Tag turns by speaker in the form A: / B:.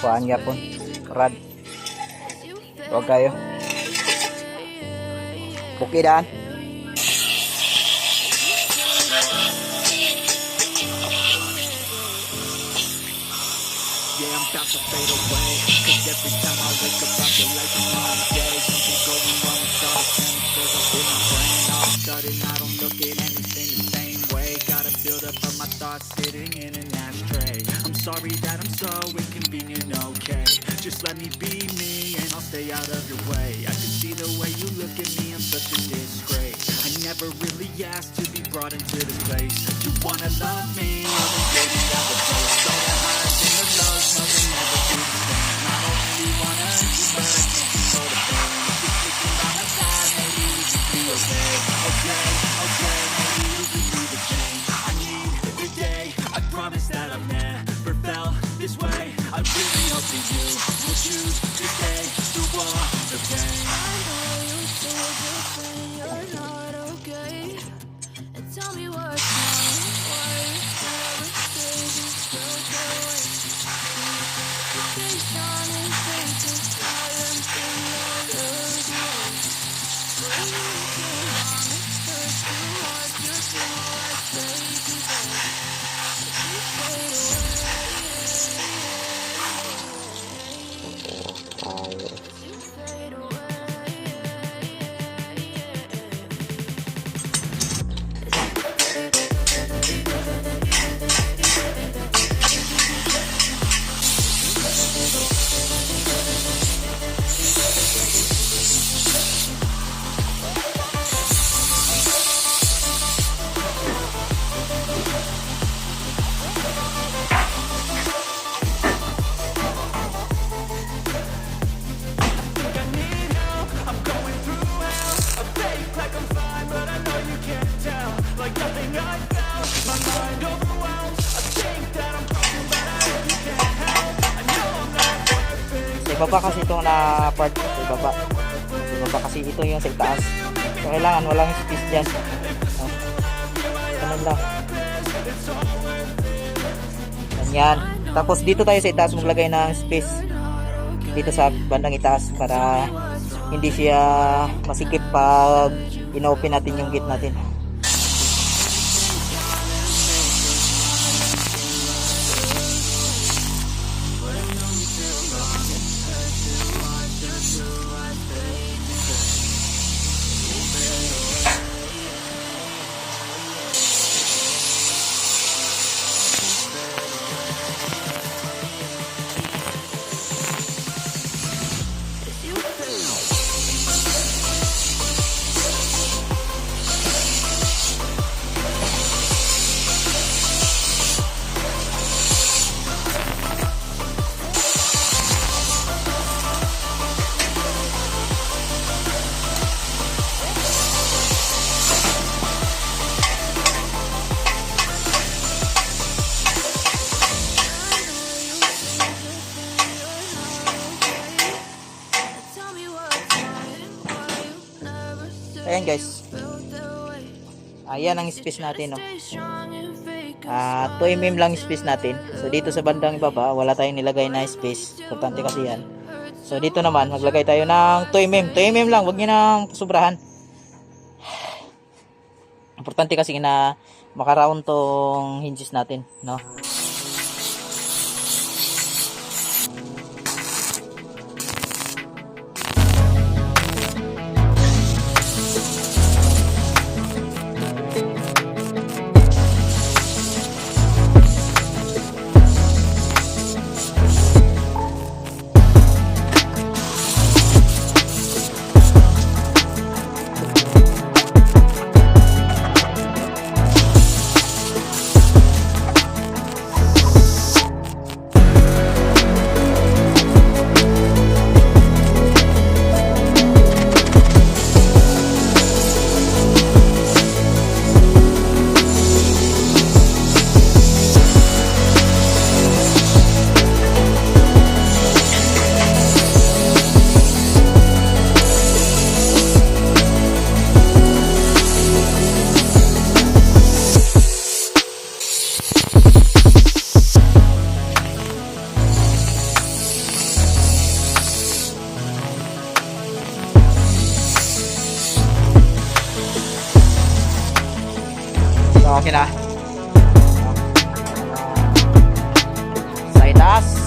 A: kuhaan yapon rad. Huwag kayo. Okay daan.
B: Yeah, I'm about to fade away. Cause every time I wake up I feel like a new day. Something going wrong with all the chemicals up in my brain. All of a sudden I don't look at anything the same way. Gotta build up of my thoughts sitting in an ashtray. I'm sorry that I'm so inconvenient, okay. Just let me be me and I'll stay out of your way. I can see the way you look at me, I'm such a disgrace. I never really asked to be brought into this place. You wanna love me, or then baby I would taste all the highs and the lows. No, they'll never be the same. I don't really wanna hurt you, but I can't control the pain. If you're sticking by my side, maybe we can be okay. Okay, okay, maybe you can be the change I need today. I promise that I've never felt this way. I really hope that you will choose to stay through all the pain. I know you told your friend you're not okay, and tell me what's wrong. Why you never say this goes away? You stay strong and fake this silence in your love. When you came on, it hurt too hard to feel like crazy. You fade away. You fade away.
A: Sa ibaba kasi itong na part sa ibaba. Sa ibaba kasi ito yung sa itaas. So kailangan walang space dyan. Ganun lang. Ganyan. Tapos dito tayo sa itaas maglagay ng space. Dito sa bandang itaas para hindi siya masikip pag ina-open natin yung gate natin. Ayan guys, ayan ang space natin, no? 2 mm lang space natin. So dito sa bandang ibaba wala tayong nilagay na space, importante kasi yan. So dito naman maglagay tayo ng 2 mm, 2 mm lang, wag nyo nang sobrahan. Importante kasi na makaround tong hinges natin, no? So, okay na. Sa itaas.